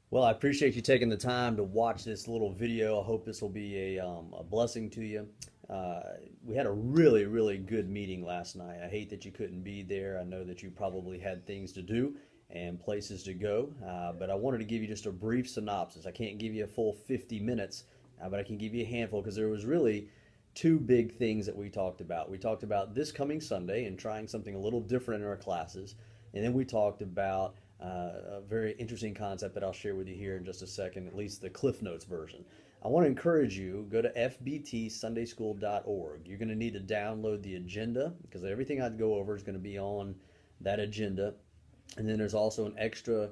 Well, I appreciate you taking the time to watch this little video. I hope this will be a blessing to you. Uh, we had a really, really good meeting last night. I hate that you couldn't be there. I know that you probably had things to do and places to go, but I wanted to give you just a brief synopsis. I can't give you a full 50 minutes, but I can give you a handful because there was really two big things that we talked about. We talked about this coming Sunday and trying something a little different in our classes, and then we talked about a very interesting concept that I'll share with you here in just a second, at least the Cliff Notes version. I want to encourage you, go to fbtsundayschool.org. You're going to need to download the agenda because everything I go over is going to be on that agenda. And then there's also an extra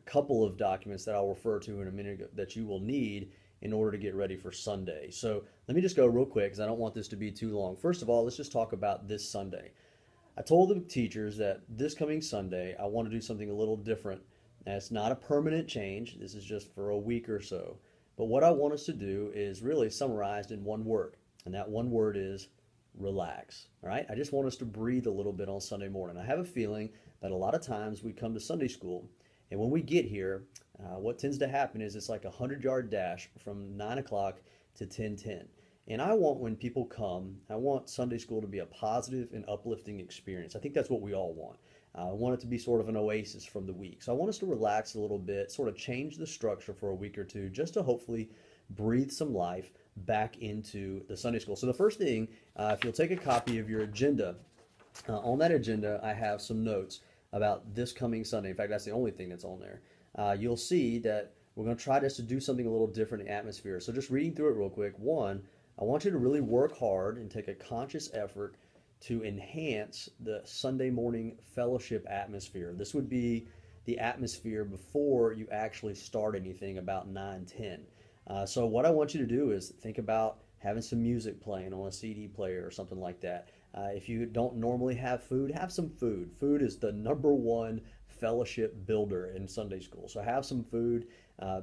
couple of documents that I'll refer to in a minute that you will need in order to get ready for Sunday. So let me just go real quick because I don't want this to be too long. First of all, let's just talk about this Sunday. I told the teachers that this coming Sunday, I want to do something a little different. And it's not a permanent change. This is just for a week or so. But what I want us to do is really summarized in one word. And that one word is relax. All right. I just want us to breathe a little bit on Sunday morning. I have a feeling that a lot of times we come to Sunday school, and when we get here, what tends to happen is it's like a 100-yard dash from 9 o'clock to 10:10. And I want when people come, I want Sunday school to be a positive and uplifting experience. I think that's what we all want. I want it to be sort of an oasis from the week. So I want us to relax a little bit, sort of change the structure for a week or two, just to hopefully breathe some life back into the Sunday school. So the first thing, if you'll take a copy of your agenda, on that agenda, I have some notes about this coming Sunday. In fact, that's the only thing that's on there. You'll see that we're going to try just to do something a little different in atmosphere. So just reading through it real quick. One, I want you to really work hard and take a conscious effort to enhance the Sunday morning fellowship atmosphere. This would be the atmosphere before you actually start anything about 9:10. So what I want you to do is think about having some music playing on a CD player or something like that. If you don't normally have some food. Food is the number one fellowship builder in Sunday school. So have some food.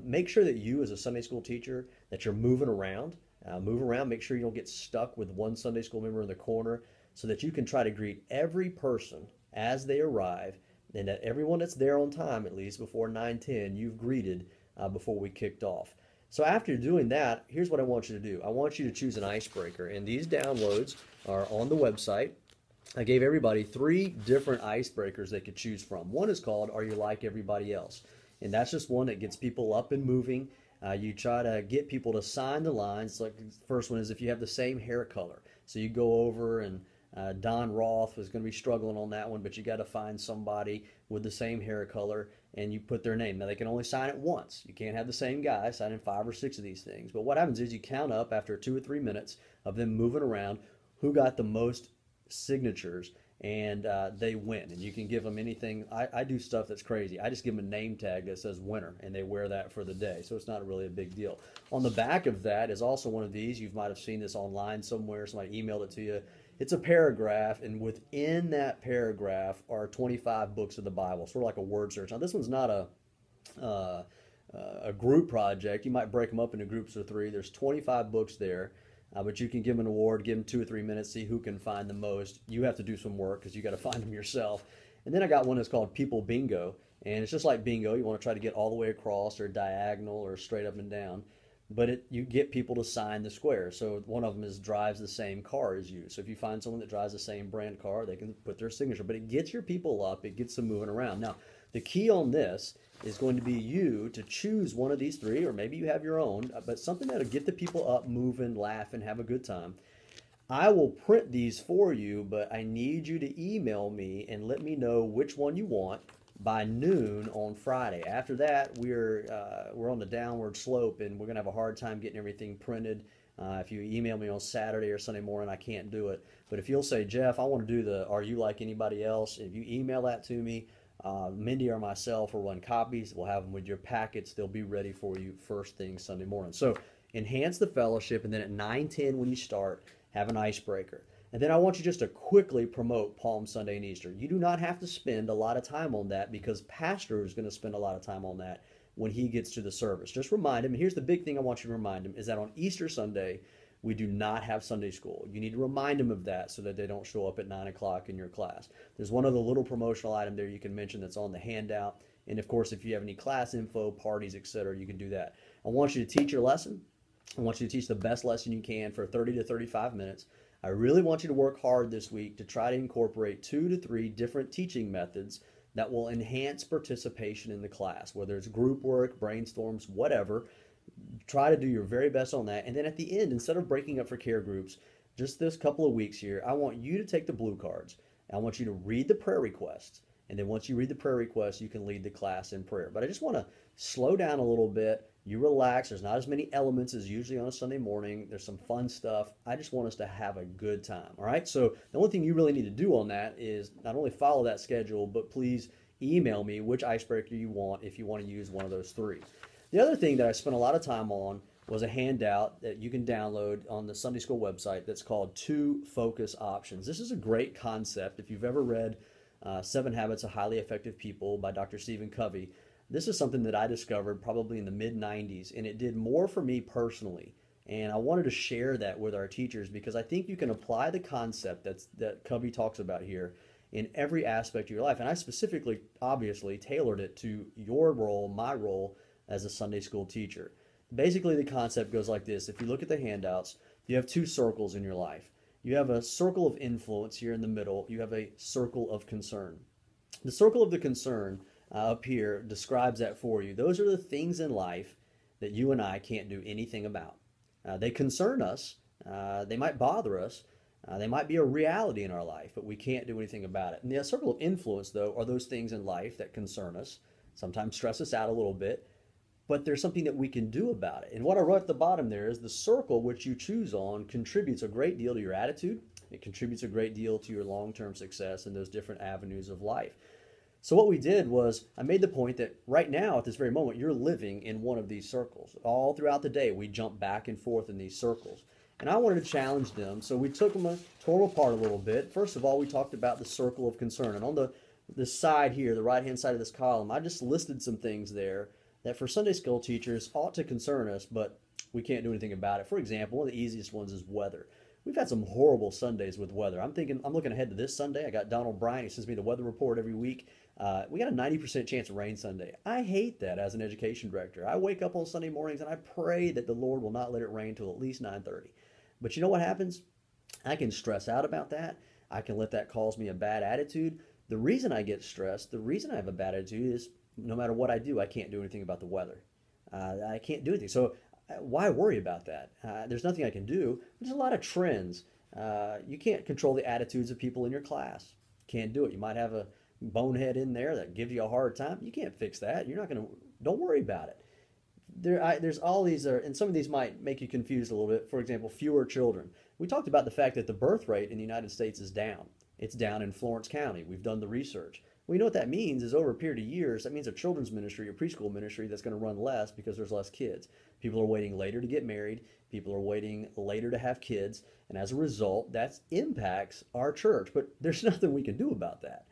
Make sure that you, as a Sunday school teacher, that you're moving around. Move around. Make sure you don't get stuck with one Sunday school member in the corner, so that you can try to greet every person as they arrive, and that everyone that's there on time, at least before 9:10, you've greeted before we kicked off. So after doing that, here's what I want you to do. I want you to choose an icebreaker, and these downloads are on the website. I gave everybody three different icebreakers they could choose from. One is called Are You Like Everybody Else? And that's just one that gets people up and moving. You try to get people to sign the lines. Like the first one is if you have the same hair color. So you go over and Don Roth was going to be struggling on that one, but you got to find somebody with the same hair color and you put their name. Now they can only sign it once. You can't have the same guy signing 5 or 6 of these things. But what happens is you count up after 2 or 3 minutes of them moving around who got the most signatures, and they win. And you can give them anything. I do stuff that's crazy. I just give them a name tag that says winner, and they wear that for the day. So it's not really a big deal. On the back of that is also one of these. You might have seen this online somewhere. Somebody emailed it to you. It's a paragraph, and within that paragraph are 25 books of the Bible, sort of like a word search. Now, this one's not uh, a group project. You might break them up into groups of three. There's 25 books there, but you can give them an award, give them 2 or 3 minutes, see who can find the most. You have to do some work because you got to find them yourself. And then I got one that's called People Bingo, and it's just like bingo. You want to try to get all the way across or diagonal or straight up and down. But you get people to sign the square. So one of them is drives the same car as you. So if you find someone that drives the same brand car, they can put their signature. But it gets your people up. It gets them moving around. Now, the key on this is going to be you to choose one of these three, or maybe you have your own, but something that'll get the people up, moving, laughing, have a good time. I will print these for you, but I need you to email me and let me know which one you want by noon on Friday. After that, we're on the downward slope, and we're gonna have a hard time getting everything printed. If you email me on Saturday or Sunday morning, I can't do it. But if you'll say, Jeff, I want to do the Are You Like Anybody Else? If you email that to me, Mindy or myself will run copies. We'll have them with your packets. They'll be ready for you first thing Sunday morning. So enhance the fellowship, and then at 9:10 when you start, have an icebreaker. And then I want you just to quickly promote Palm Sunday and Easter. You do not have to spend a lot of time on that because Pastor is going to spend a lot of time on that when he gets to the service. Just remind him, and here's the big thing I want you to remind him, is that on Easter Sunday, we do not have Sunday school. You need to remind them of that so that they don't show up at 9 o'clock in your class. There's one other little promotional item there you can mention that's on the handout. And of course, if you have any class info, parties, etc., you can do that. I want you to teach your lesson. I want you to teach the best lesson you can for 30 to 35 minutes. I really want you to work hard this week to try to incorporate 2 to 3 different teaching methods that will enhance participation in the class, whether it's group work, brainstorms, whatever. Try to do your very best on that. And then at the end, instead of breaking up for care groups, just this couple of weeks here, I want you to take the blue cards. I want you to read the prayer requests. And then once you read the prayer requests, you can lead the class in prayer. But I just want to slow down a little bit. You relax. There's not as many elements as usually on a Sunday morning. There's some fun stuff. I just want us to have a good time. All right. So the only thing you really need to do on that is not only follow that schedule, but please email me which icebreaker you want if you want to use one of those 3. The other thing that I spent a lot of time on was a handout that you can download on the Sunday School website that's called 2 Focus Options. This is a great concept. If you've ever read 7 Habits of Highly Effective People by Dr. Stephen Covey, this is something that I discovered probably in the mid-90s, and it did more for me personally. And I wanted to share that with our teachers because I think you can apply the concept that Covey talks about here in every aspect of your life. And I specifically, obviously, tailored it to your role, my role as a Sunday school teacher. Basically, the concept goes like this. If you look at the handouts, you have 2 circles in your life. You have a circle of influence here in the middle. You have a circle of concern. The circle of the concern up here describes that for you. Those are the things in life that you and I can't do anything about. They concern us. They might bother us. They might be a reality in our life, but we can't do anything about it. And the circle of influence, though, are those things in life that concern us, sometimes stress us out a little bit, but there's something that we can do about it. And what I wrote at the bottom there is the circle which you choose on contributes a great deal to your attitude. It contributes a great deal to your long-term success in those different avenues of life. So what we did was I made the point that right now at this very moment you're living in one of these circles. All throughout the day we jump back and forth in these circles. And I wanted to challenge them, so we took them tore them apart a little bit. First of all, we talked about the circle of concern. And on the side here, the right-hand side of this column, I just listed some things there that for Sunday school teachers ought to concern us, but we can't do anything about it. For example, one of the easiest ones is weather. We've had some horrible Sundays with weather. I'm looking ahead to this Sunday. I got Donald Bryan. He sends me the weather report every week. We got a 90% chance of rain Sunday. I hate that as an education director. I wake up on Sunday mornings and I pray that the Lord will not let it rain till at least 9:30. But you know what happens? I can stress out about that. I can let that cause me a bad attitude. The reason I get stressed, the reason I have a bad attitude is no matter what I do, I can't do anything about the weather. I can't do anything. So why worry about that? There's nothing I can do. There's a lot of trends. You can't control the attitudes of people in your class. Can't do it. You might have a bonehead in there that gives you a hard time. You can't fix that. You're not going to, don't worry about it. There's all these, and some of these might make you confused a little bit. For example, fewer children. We talked about the fact that the birth rate in the United States is down. It's down in Florence County. We've done the research. Well, you know what that means is over a period of years, that means a children's ministry, a preschool ministry that's going to run less because there's less kids. People are waiting later to get married. People are waiting later to have kids. And as a result, that impacts our church. But there's nothing we can do about that.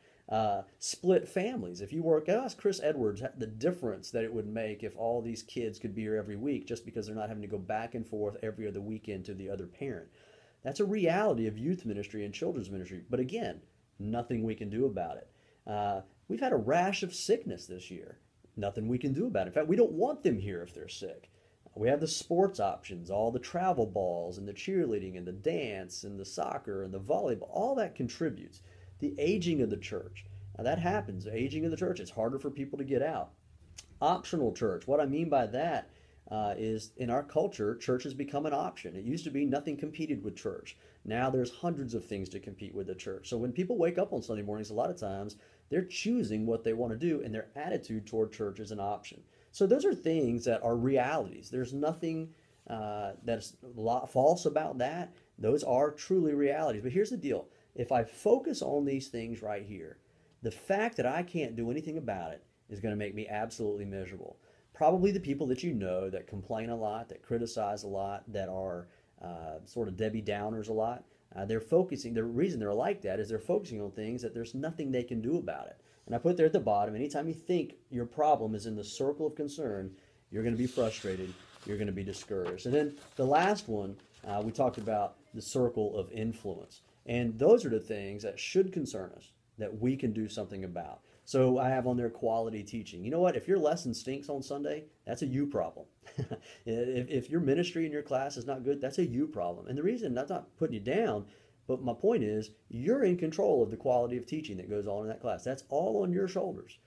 Split families. If you work, ask Chris Edwards the difference that it would make if all these kids could be here every week just because they're not having to go back and forth every other weekend to the other parent. That's a reality of youth ministry and children's ministry. But again, nothing we can do about it. We've had a rash of sickness this year. Nothing we can do about it. In fact, we don't want them here if they're sick. We have the sports options, all the travel balls and the cheerleading and the dance and the soccer and the volleyball. All that contributes. The aging of the church. Now that happens. The aging of the church. It's harder for people to get out. Optional church. What I mean by that is in our culture, church has become an option. It used to be nothing competed with church. Now there's hundreds of things to compete with the church. So when people wake up on Sunday mornings, a lot of times they're choosing what they want to do and their attitude toward church is an option. So those are things that are realities. There's nothing that's false about that. Those are truly realities. But here's the deal. If I focus on these things right here, the fact that I can't do anything about it is going to make me absolutely miserable. Probably the people that you know that complain a lot, that criticize a lot, that are sort of Debbie Downers a lot, they're focusing, the reason they're like that is they're focusing on things that there's nothing they can do about it. And I put there at the bottom, anytime you think your problem is in the circle of concern, you're going to be frustrated, you're going to be discouraged. And then the last one, we talked about the circle of influence. And those are the things that should concern us, that we can do something about. So I have on there quality teaching. You know what? If your lesson stinks on Sunday, that's a you problem. If your ministry in your class is not good, that's a you problem. And the reason, that's not putting you down, but my point is you're in control of the quality of teaching that goes on in that class. That's all on your shoulders.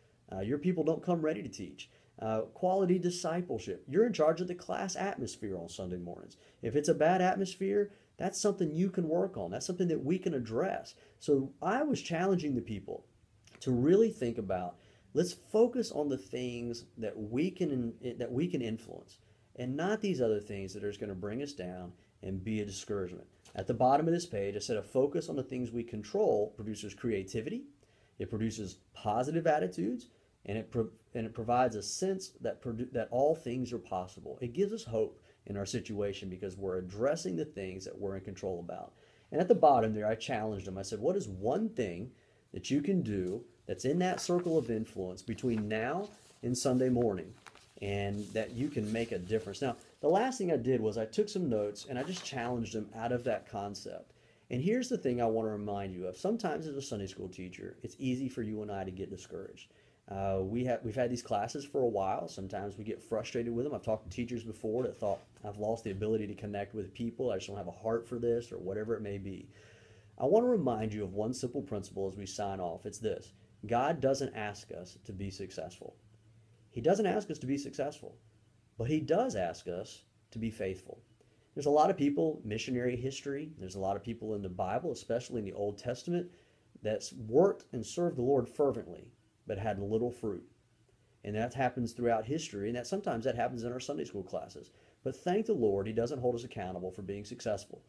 Your people don't come ready to teach. Quality discipleship. You're in charge of the class atmosphere on Sunday mornings. If it's a bad atmosphere, that's something you can work on. That's something that we can address. So I was challenging the people to really think about, let's focus on the things that we can influence, and not these other things that are just going to bring us down and be a discouragement. At the bottom of this page, I said a focus on the things we control produces creativity, it produces positive attitudes, and it provides a sense that all things are possible. It gives us hope in our situation because we're addressing the things that we're in control about. And at the bottom there, I challenged them. I said, what is one thing that you can do that's in that circle of influence between now and Sunday morning, and that you can make a difference? Now, the last thing I did was I took some notes and I just challenged them out of that concept. And here's the thing I want to remind you of. Sometimes as a Sunday school teacher, it's easy for you and I to get discouraged. We've had these classes for a while. Sometimes we get frustrated with them. I've talked to teachers before that thought, I've lost the ability to connect with people. I just don't have a heart for this, or whatever it may be. I want to remind you of one simple principle as we sign off. It's this: God doesn't ask us to be successful. He doesn't ask us to be successful, but He does ask us to be faithful. There's a lot of people, missionary history, there's a lot of people in the Bible, especially in the Old Testament, that's worked and served the Lord fervently, but had little fruit. And that happens throughout history, and sometimes that happens in our Sunday school classes. But thank the Lord, He doesn't hold us accountable for being successful.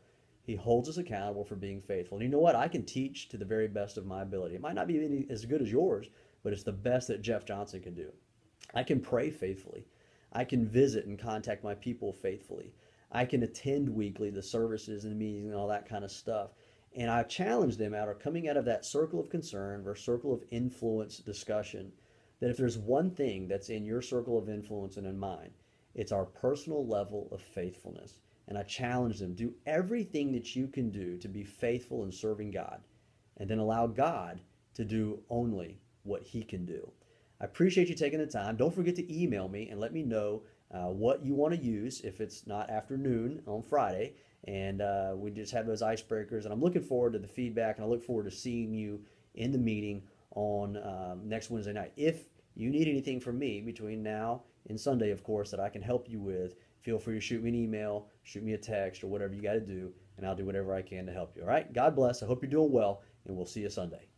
He holds us accountable for being faithful. And you know what? I can teach to the very best of my ability. It might not be as good as yours, but it's the best that Jeff Johnson can do. I can pray faithfully. I can visit and contact my people faithfully. I can attend weekly the services and meetings and all that kind of stuff. And I challenge them coming out of that circle of concern or circle of influence discussion, that if there's one thing that's in your circle of influence and in mine, it's our personal level of faithfulness. And I challenge them, do everything that you can do to be faithful in serving God, and then allow God to do only what He can do. I appreciate you taking the time. Don't forget to email me and let me know what you want to use if it's not afternoon on Friday. And we just have those icebreakers. And I'm looking forward to the feedback, and I look forward to seeing you in the meeting on next Wednesday night. If you need anything from me between now and Sunday, of course, that I can help you with, feel free to shoot me an email, shoot me a text, or whatever you got to do, and I'll do whatever I can to help you. All right? God bless. I hope you're doing well, and we'll see you Sunday.